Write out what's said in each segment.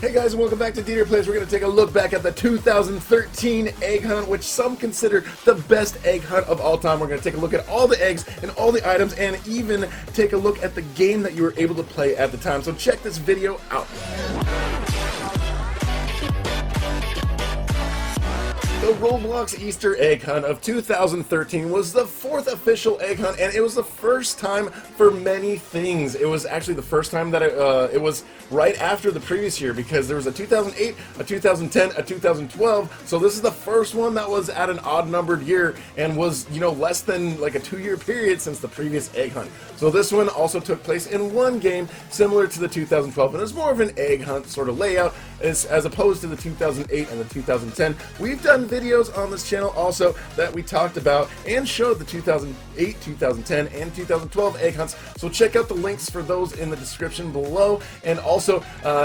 Hey guys, and welcome back to DeeterPlays. We're going to take a look back at the 2013 egg hunt, which some consider the best egg hunt of all time. We're going to take a look at all the eggs and all the items, and even take a look at the game that you were able to play at the time. So check this video out. The Roblox Easter egg hunt of 2013 was the fourth official egg hunt, and it was the first time for many things. It was actually the first time that it was right after the previous year, because there was a 2008, a 2010, a 2012, so this is the first one that was at an odd-numbered year and was, you know, less than like a 2-year period since the previous egg hunt. So this one also took place in one game, similar to the 2012, and it was more of an egg hunt sort of layout as opposed to the 2008 and the 2010. We've done videos on this channel also that we talked about and showed the 2008, 2010, and 2012 egg hunts, so check out the links for those in the description below. And also,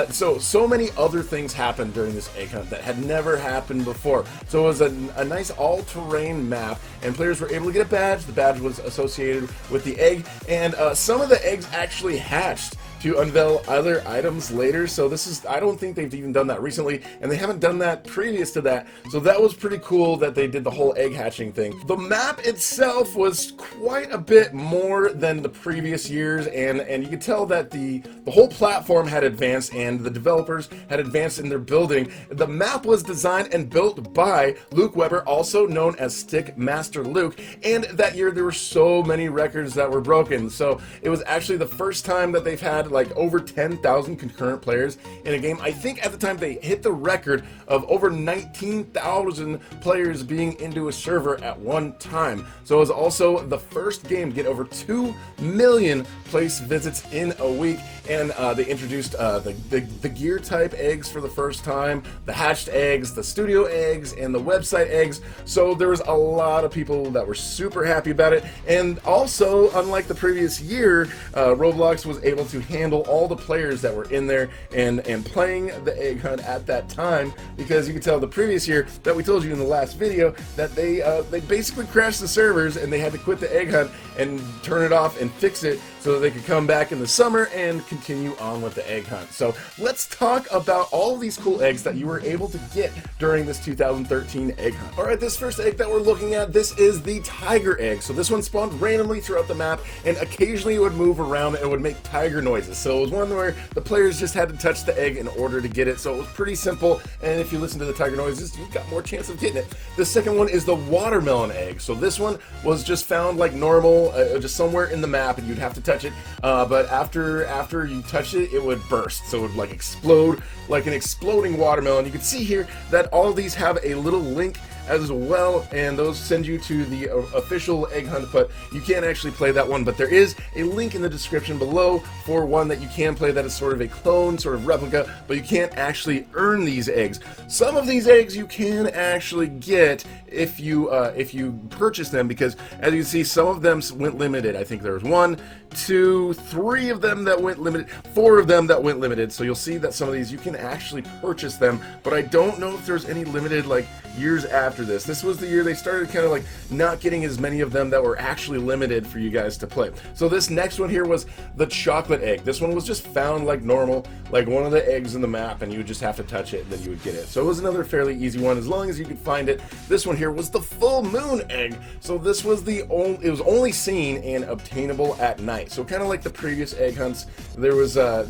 so many other things happened during this egg hunt that had never happened before. So it was a nice all-terrain map, and players were able to get a badge. The badge was associated with the egg, and some of the eggs actually hatched to unveil other items later. So this is, I don't think they've even done that recently, and they haven't done that previous to that. So that was pretty cool that they did the whole egg hatching thing. The map itself was quite a bit more than the previous years, and you could tell that the whole platform had advanced and the developers had advanced in their building. The map was designed and built by Luke Weber, also known as Stick Master Luke, and that year there were so many records that were broken. So it was actually the first time that they've had like over 10,000 concurrent players in a game. I think at the time they hit the record of over 19,000 players being into a server at one time. So it was also the first game to get over 2 million place visits in a week, and they introduced the gear type eggs for the first time, the hatched eggs, the studio eggs, and the website eggs. So there was a lot of people that were super happy about it. And also, unlike the previous year, Roblox was able to handle all the players that were in there and playing the egg hunt at that time, because you can tell the previous year that we told you in the last video that they basically crashed the servers and they had to quit the egg hunt and turn it off and fix it so that they could come back in the summer and continue on with the egg hunt. So let's talk about all of these cool eggs that you were able to get during this 2013 egg hunt. Alright, this first egg that we're looking at, this is the tiger egg. So this one spawned randomly throughout the map, and occasionally it would move around and would make tiger noises. So it was one where the players just had to touch the egg in order to get it. So it was pretty simple, and if you listen to the tiger noises, you've got more chance of getting it. The second one is the watermelon egg. So this one was just found like normal, just somewhere in the map, and you'd have to touch it. But after you touch it, it would burst. So it would like explode like an exploding watermelon. You can see here that all of these have a little link as well, and those send you to the official egg hunt, but you can't actually play that one. But there is a link in the description below for one that you can play that is sort of a clone, sort of replica, but you can't actually earn these eggs. Some of these eggs you can actually get if you purchase them, because as you can see, some of them went limited. I think there was 1, 2, 3 of them that went limited, 4 of them that went limited. So you'll see that some of these you can actually purchase them, but I don't know if there's any limited like years after this. This was the year they started kind of like not getting as many of them that were actually limited for you guys to play. So this next one here was the chocolate egg. This one was just found like normal, like one of the eggs in the map, and you would just have to touch it and then you would get it. So it was another fairly easy one as long as you could find it. This one here was the full moon egg. So this was it was only seen and obtainable at night. So kind of like the previous egg hunts, there was a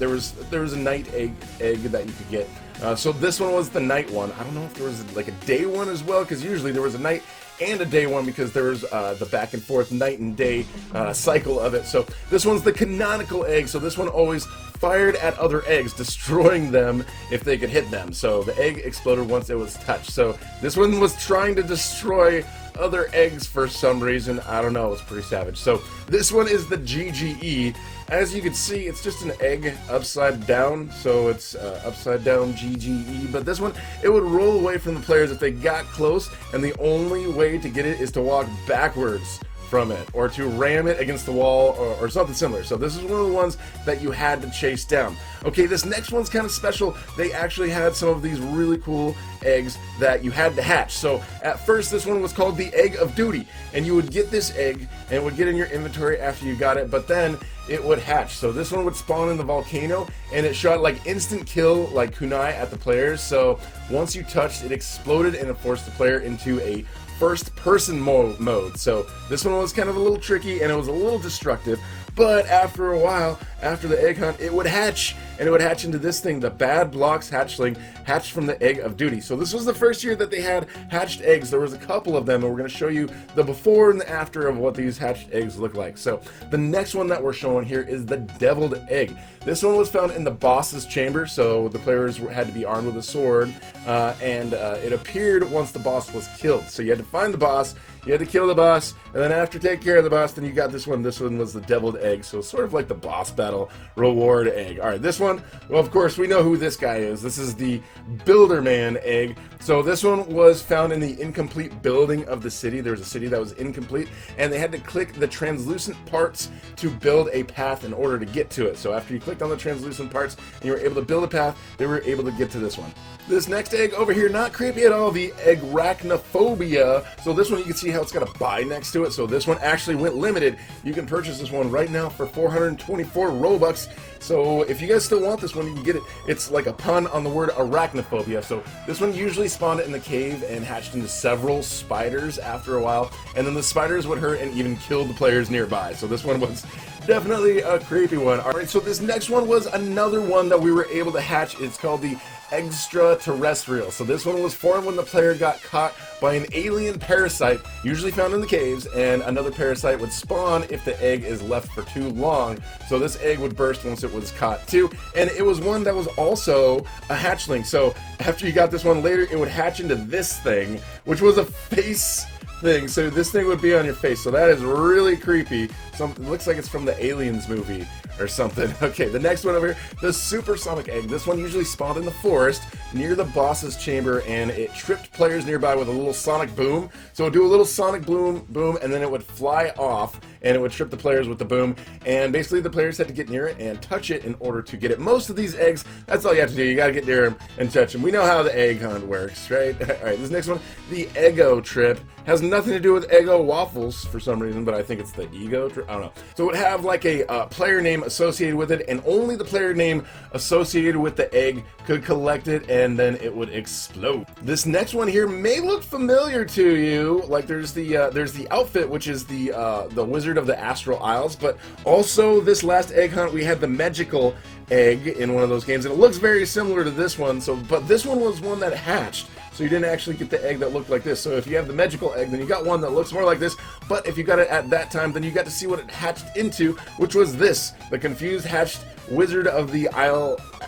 night egg that you could get. So this one was the night one. I don't know if there was like a day one as well, because usually there was a night and a day one, because there was the back and forth night and day cycle of it. So this one's the canonical egg. So this one always fired at other eggs, destroying them if they could hit them. So the egg exploded once it was touched. So this one was trying to destroy other eggs for some reason. I don't know, it was pretty savage. So this one is the GGE. As you can see, it's just an egg upside down, so it's upside down GGE. But this one, it would roll away from the players if they got close, and the only way to get it is to walk backwards from it, or to ram it against the wall, or something similar. So this is one of the ones that you had to chase down. Okay, this next one's kind of special. They actually had some of these really cool eggs that you had to hatch. So at first, this one was called the Egg of Duty, and you would get this egg, and it would get in your inventory after you got it, but then it would hatch. So this one would spawn in the volcano, and it shot like instant kill, like kunai at the players. So once you touched, it exploded and it forced the player into a first-person mode. So this one was kind of a little tricky and it was a little destructive, but after a while, after the egg hunt, it would hatch, and it would hatch into this thing, the Bad Blocks hatchling, hatched from the Egg of Duty. So this was the first year that they had hatched eggs. There was a couple of them, and we're going to show you the before and the after of what these hatched eggs look like. So the next one that we're showing here is the Deviled Egg. This one was found in the boss's chamber, so the players had to be armed with a sword, and it appeared once the boss was killed. So you had to find the boss, you had to kill the boss, and then after taking care of the boss, then you got this one. This one was the Deviled Egg, so sort of like the boss battle reward egg. Alright, this one, well, of course, we know who this guy is. This is the Builderman Egg. So this one was found in the incomplete building of the city. There was a city that was incomplete, and they had to click the translucent parts to build a path in order to get to it. So after you clicked on the translucent parts and you were able to build a path, they were able to get to this one. This next egg over here, not creepy at all, the Arachnophobia. So this one, you can see how it's got a buy next to it. So this one actually went limited. You can purchase this one right now for 424 Robux. So if you guys still want this one, you can get it. It's like a pun on the word arachnophobia. So this one usually spawned in the cave and hatched into several spiders after a while. And then the spiders would hurt and even kill the players nearby. So this one was definitely a creepy one. Alright, so this next one was another one that we were able to hatch. It's called the Extra-Terrestrial. So this one was formed when the player got caught by an alien parasite, usually found in the caves, and another parasite would spawn if the egg is left for too long. So this egg would burst once it was caught too, and it was one that was also a hatchling. So after you got this one later, it would hatch into this thing, which was a face thing. So this thing would be on your face. So that is really creepy. It looks like it's from the Aliens movie or something. Okay, the next one over here, the Supersonic Egg. This one usually spawned in the forest near the boss's chamber, and it tripped players nearby with a little sonic boom. So it would do a little sonic boom, and then it would fly off, and it would trip the players with the boom, and basically the players had to get near it and touch it in order to get it. Most of these eggs, that's all you have to do. You gotta get near them and touch them. We know how the egg hunt works, right? Alright, this next one, the Eggo Trip. Has nothing to do with Eggo waffles for some reason, but I think it's the Ego Trip. I don't know. So it would have like a player name associated with it, and only the player name associated with the egg could collect it, and then it would explode. This next one here may look familiar to you. Like there's the outfit, which is the Wizard of the Astral Isles, but also this last egg hunt we had the Magical Egg in one of those games, and it looks very similar to this one. So, but this one was one that hatched. So you didn't actually get the egg that looked like this. So if you have the Magical Egg, then you got one that looks more like this. But if you got it at that time, then you got to see what it hatched into, which was this, the confused hatched Wizard of the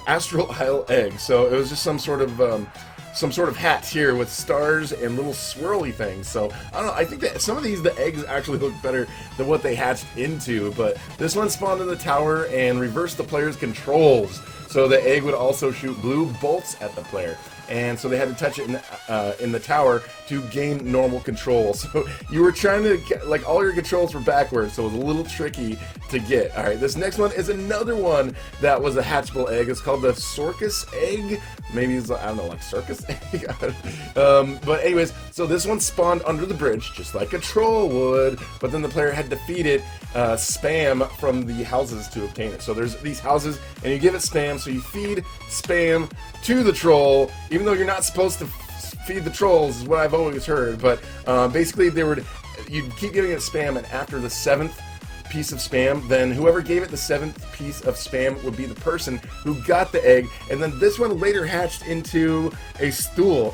Astral Isle Egg. So it was just some sort of hat here with stars and little swirly things. So I don't know, I think that some of the eggs actually look better than what they hatched into, but this one spawned in the tower and reversed the player's controls. So the egg would also shoot blue bolts at the player. And so they had to touch it in the tower to gain normal control. So you were trying to get, like, all your controls were backwards, so it was a little tricky to get. Alright, this next one is another one that was a hatchable egg. It's called the Circus Egg. Maybe it's, I don't know, like Circus Egg? But anyways, so this one spawned under the bridge, just like a troll would, but then the player had defeated spam from the houses to obtain it. So there's these houses, and you give it spam, so you feed spam to the troll, even though you're not supposed to feed the trolls, is what I've always heard, but basically you'd keep giving it spam, and after the 7th piece of spam, then whoever gave it the 7th piece of spam would be the person who got the egg, and then this one later hatched into a stool.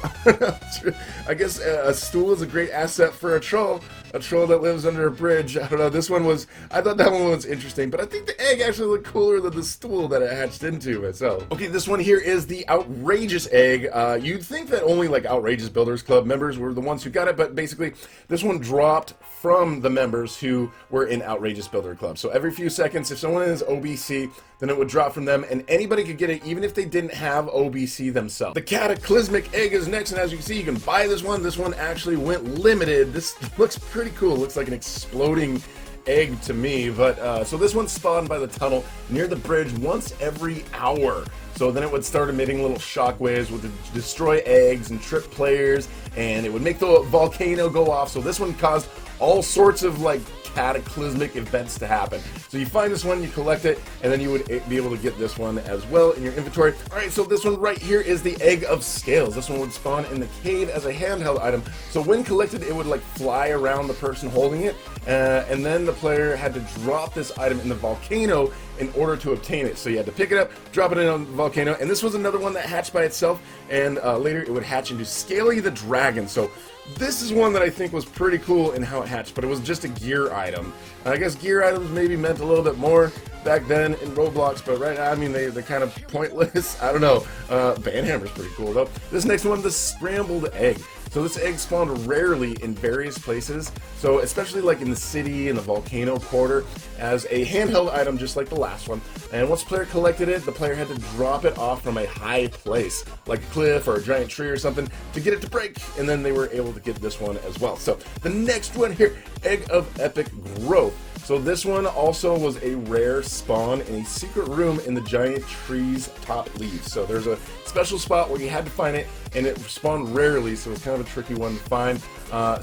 I guess a stool is a great asset for a troll that lives under a bridge. I don't know, this one was, I thought that one was interesting, but I think the egg actually looked cooler than the stool that it hatched into itself. Okay, this one here is the Outrageous Egg. You'd think that only like Outrageous Builders Club members were the ones who got it, but basically this one dropped from the members who were in Outrageous Builder Club. So every few seconds, if someone is OBC, then it would drop from them, and anybody could get it even if they didn't have OBC themselves. The Cataclysmic Egg is next, and as you can see, you can buy this one. This one actually went limited. This looks pretty cool. It looks like an exploding egg to me, but so this one spawned by the tunnel near the bridge once every hour. So then it would start emitting little shockwaves, would destroy eggs and trip players, and it would make the volcano go off. So this one caused all sorts of like cataclysmic events to happen. So you find this one, you collect it, and then you would be able to get this one as well in your inventory. Alright, so this one right here is the Egg of Scales. This one would spawn in the cave as a handheld item. So when collected, it would like fly around the person holding it, and then the player had to drop this item in the volcano in order to obtain it. So you had to pick it up, drop it in on the volcano, and this was another one that hatched by itself, and later it would hatch into Scaly the Dragon. So this is one that I think was pretty cool in how it hatched, but it was just a gear item. I guess gear items maybe meant a little bit more back then in Roblox, but right now, I mean, they're kind of pointless. I don't know. Banhammer's pretty cool, though. This next one, the Scrambled Egg. So this egg spawned rarely in various places, so especially like in the city, in the volcano quarter, as a handheld item just like the last one. And once the player collected it, the player had to drop it off from a high place, like a cliff or a giant tree or something, to get it to break, and then they were able to get this one as well. So the next one here, Egg of Epic Growth. So this one also was a rare spawn in a secret room in the giant tree's top leaves. So there's a special spot where you had to find it, and it spawned rarely, so it's kind of a tricky one to find.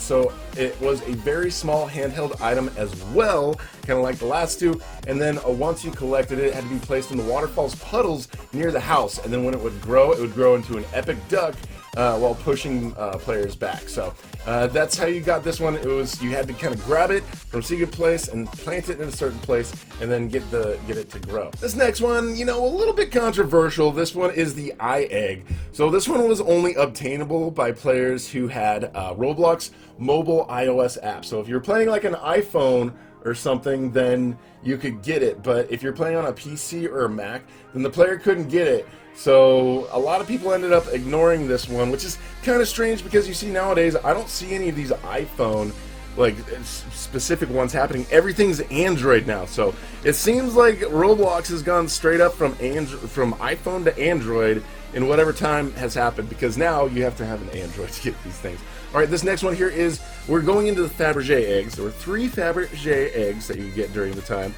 So it was a very small handheld item as well, kind of like the last two. And then once you collected it, it had to be placed in the waterfall's puddles near the house. And then when it would grow into an epic duck while pushing players back. So that's how you got this one. It was, you had to kind of grab it from a secret place and plant it in a certain place, and then get it to grow. This next one, you know, a little bit controversial. This one is the Eye Egg. So this one was only obtainable by players who had Roblox mobile iOS app. So if you're playing like an iPhone or something, then you could get it. But if you're playing on a PC or a Mac, then the player couldn't get it. So a lot of people ended up ignoring this one, which is kind of strange because you see nowadays, I don't see any of these iPhone like specific ones happening. Everything's Android now. So it seems like Roblox has gone straight up from iPhone to Android in whatever time has happened, because now you have to have an Android to get these things. Alright, this next one here is, we're going into the Faberge eggs. There were 3 Faberge eggs that you get during the time.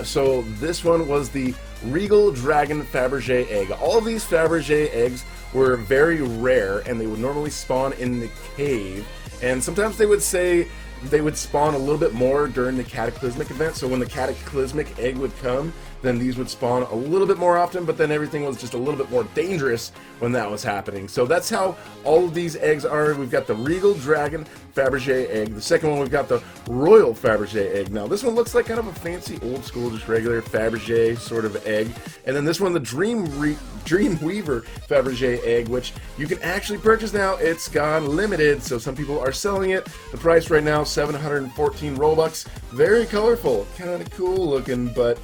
So this one was the Regal Dragon Faberge Egg. All of these Faberge eggs were very rare, and they would normally spawn in the cave. And sometimes they would say they would spawn a little bit more during the cataclysmic event. So when the cataclysmic egg would come, then these would spawn a little bit more often, but then everything was just a little bit more dangerous when that was happening. So that's how all of these eggs are. We've got the Regal Dragon Faberge Egg. The second one, we've got the Royal Faberge Egg. Now this one looks like kind of a fancy old school, just regular Faberge sort of egg. And then this one, the Dreamweaver Faberge Egg, which you can actually purchase now. It's gone limited, so some people are selling it. The price right now, 714 Robux. Very colorful, kind of cool looking, but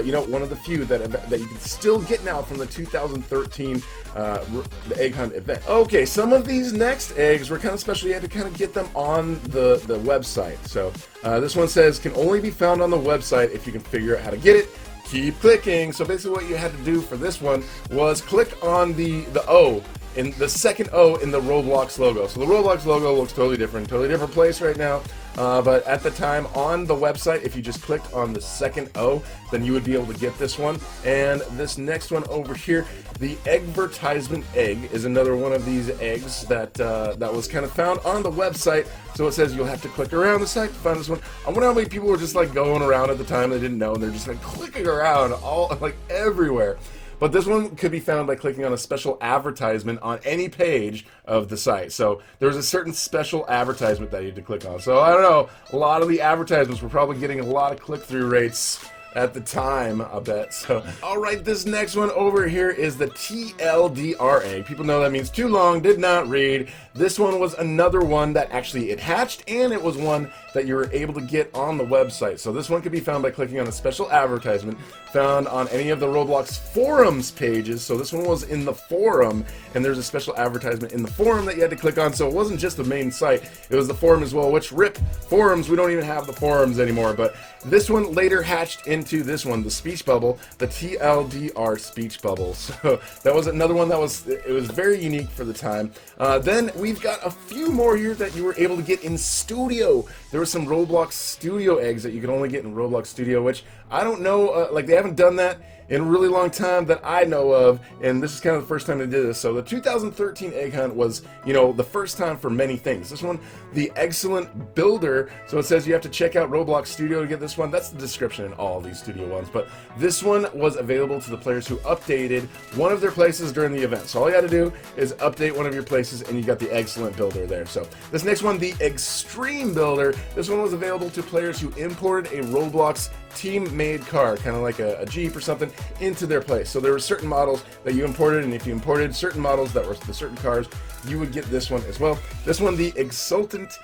you know, one of the few that you can still get now from the 2013 the Egg Hunt event. Okay, some of these next eggs were kind of special. You had to kind of get them on the website. So this one says, can only be found on the website. If you can figure out how to get it, keep clicking. So basically what you had to do for this one was click on the O, in the second O in the Roblox logo. So the Roblox logo looks totally different place right now. But at the time on the website, if you just clicked on the second O, then you would be able to get this one. And this next one over here, the Egberts Heisman Egg, is another one of these eggs that that was kind of found on the website. So it says you'll have to click around the site to find this one. I wonder how many people were just like going around at the time they didn't know, and they're just like clicking around all like everywhere. But this one could be found by clicking on a special advertisement on any page of the site. So there's a certain special advertisement that you had to click on. So I don't know, a lot of the advertisements were probably getting a lot of click-through rates at the time, I bet. So, alright, this next one over here is the TLDR egg. People know that means too long, did not read. This one was another one that actually it hatched, and it was one that you were able to get on the website. So this one could be found by clicking on a special advertisement found on any of the Roblox forums pages. So this one was in the forum, and there's a special advertisement in the forum that you had to click on. So it wasn't just the main site, it was the forum as well, which rip forums, we don't even have the forums anymore. But this one later hatched into this one, the speech bubble, the TLDR speech bubble. So that was another one that was very unique for the time. Then we've got a few more here that you were able to get in Studio. There were some Roblox Studio eggs that you could only get in Roblox Studio, which I don't know, like they haven't done that in a really long time that I know of, and this is kind of the first time they did this. So the 2013 Egg Hunt was, you know, the first time for many things. This one, the Excellent Builder, so it says you have to check out Roblox Studio to get this one. That's the description in all these Studio ones, but this one was available to the players who updated one of their places during the event. So all you got to do is update one of your places, and you got the Excellent Builder there. So this next one, the Extreme Builder, this one was available to players who imported a Roblox team-made car, kind of like a Jeep or something, into their place. So there were certain models that you imported, and if you imported certain models that were the certain cars, you would get this one as well. This one, the Exultant,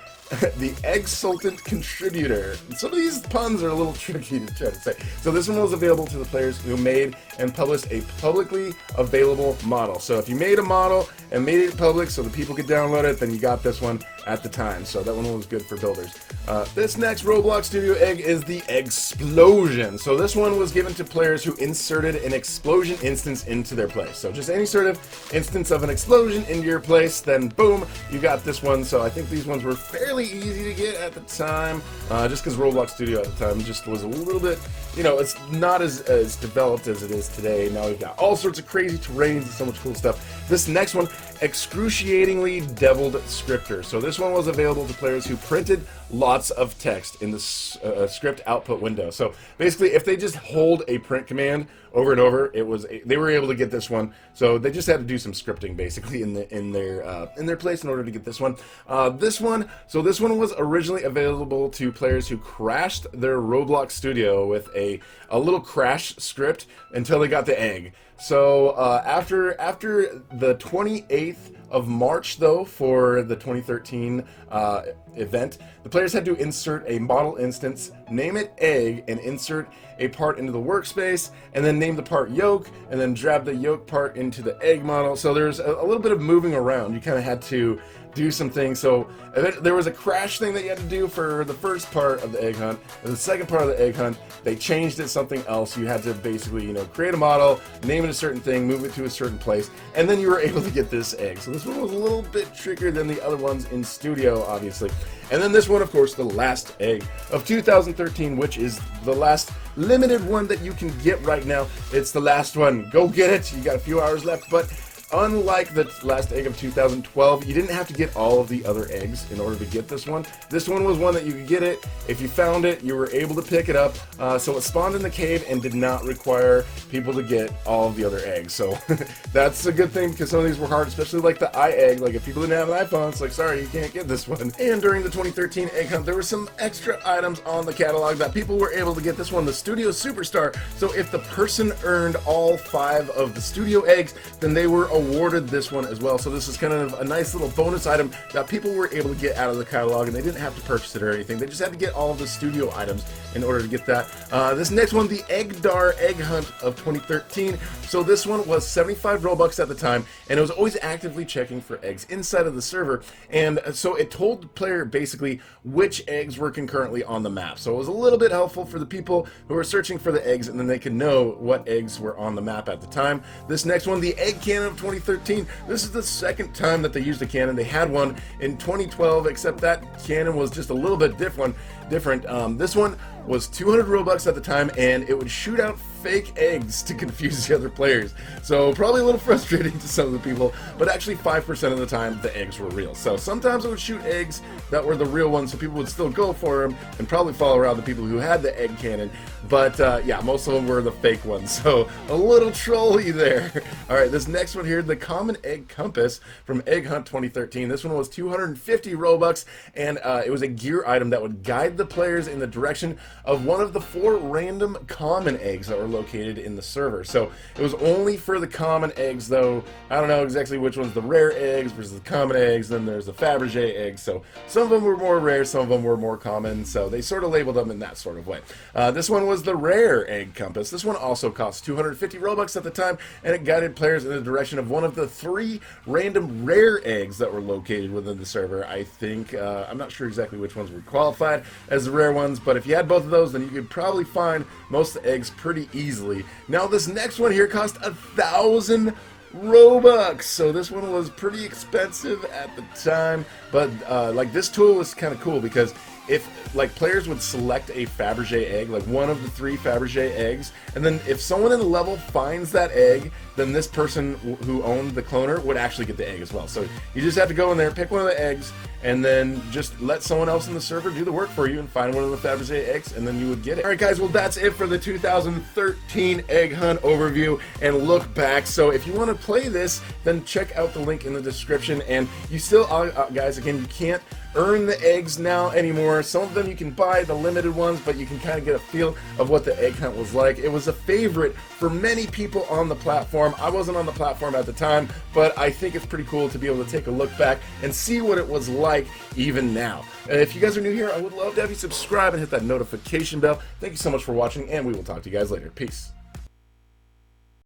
the Exultant Contributor. Some of these puns are a little tricky to try to say. So this one was available to the players who made and published a publicly available model. So if you made a model and made it public so that people could download it, then you got this one at the time. So that one was good for builders. This next Roblox Studio Egg is the Explosion. So this one was given to players who inserted an explosion instance into their place. So just any sort of instance of an explosion into your place, then boom, you got this one. So I think these ones were fairly easy to get at the time, just because Roblox Studio at the time just was a little bit, you know, it's not as developed as it is today. Now we've got all sorts of crazy terrains and so much cool stuff. This next one, Excruciatingly Deviled Scripter. So this one was available to players who printed lots of text in the script output window. So basically, if they just hold a print command over and over, they were able to get this one. So they just had to do some scripting basically in their place in order to get this one. This one was originally available to players who crashed their Roblox Studio with a little crash script until they got the egg. So after the 28th of March, though, for the 2013 event, the players had to insert a model instance, name it egg, and insert a part into the workspace, and then name the part yolk, and then drag the yolk part into the egg model. So there's a little bit of moving around. You kind of had to do some things. So there was a crash thing that you had to do for the first part of the egg hunt, and the second part of the egg hunt, they changed it something else. You had to basically, you know, create a model, name it a certain thing, move it to a certain place, and then you were able to get this egg. So this one was a little bit trickier than the other ones in Studio, obviously. And then this one, of course, the last egg of 2013, which is the last limited one that you can get right now. It's the last one. Go get it. You got a few hours left, but unlike the last egg of 2012, you didn't have to get all of the other eggs in order to get this one. This one was one that you could get it. If you found it, you were able to pick it up. So it spawned in the cave and did not require people to get all of the other eggs. So that's a good thing, because some of these were hard, especially like the eye egg. Like if people didn't have an iPhone, it's like, sorry, you can't get this one. And during the 2013 egg hunt, there were some extra items on the catalog that people were able to get. This one, the Studio Superstar. So if the person earned all 5 of the Studio eggs, then they were awarded this one as well. So this is kind of a nice little bonus item that people were able to get out of the catalog, and they didn't have to purchase it or anything. They just had to get all of the Studio items in order to get that. This next one, the Dar Egg Hunt of 2013. So this one was 75 Robux at the time, and it was always actively checking for eggs inside of the server. And so it told the player basically which eggs were concurrently on the map. So it was a little bit helpful for the people who were searching for the eggs, and then they could know what eggs were on the map at the time. This next one, the Egg Cannon of 2013. This is the second time that they used a cannon. They had one in 2012, except that cannon was just a little bit different. This one was 200 Robux at the time, and it would shoot out fake eggs to confuse the other players. So probably a little frustrating to some of the people, but actually 5% of the time the eggs were real. So sometimes it would shoot eggs that were the real ones, so people would still go for them and probably follow around the people who had the egg cannon. But yeah, most of them were the fake ones, so a little trolly there. Alright, this next one here, the Common Egg Compass from Egg Hunt 2013. This one was 250 Robux, and it was a gear item that would guide the players in the direction of one of the 4 random common eggs that were located in the server. So it was only for the common eggs, though. I don't know exactly which one's the rare eggs versus the common eggs. Then there's the Faberge eggs. So some of them were more rare, some of them were more common. So they sort of labeled them in that sort of way. This one was the Rare Egg Compass. This one also cost 250 Robux at the time, and it guided players in the direction of one of the 3 random rare eggs that were located within the server. I think, I'm not sure exactly which ones were qualified as the rare ones, but if you had both of those, then you could probably find most of the eggs pretty easily. Now this next one here cost 1,000 Robux, so this one was pretty expensive at the time, but like this tool was kind of cool because if like players would select a Faberge egg, like one of the 3 Faberge eggs, and then if someone in the level finds that egg, then this person who owned the cloner would actually get the egg as well. So you just have to go in there, pick one of the eggs, and then just let someone else in the server do the work for you and find one of the Faberge eggs, and then you would get it. Alright guys, well that's it for the 2013 Egg Hunt overview and look back. So if you want to play this, then check out the link in the description. And you still, guys, again, you can't earn the eggs now anymore. Some of them you can buy, the limited ones, but you can kind of get a feel of what the Egg Hunt was like. It was a favorite for many people on the platform. I wasn't on the platform at the time, but I think it's pretty cool to be able to take a look back and see what it was like even now. And if you guys are new here, I would love to have you subscribe and hit that notification bell. Thank you so much for watching, and we will talk to you guys later. Peace.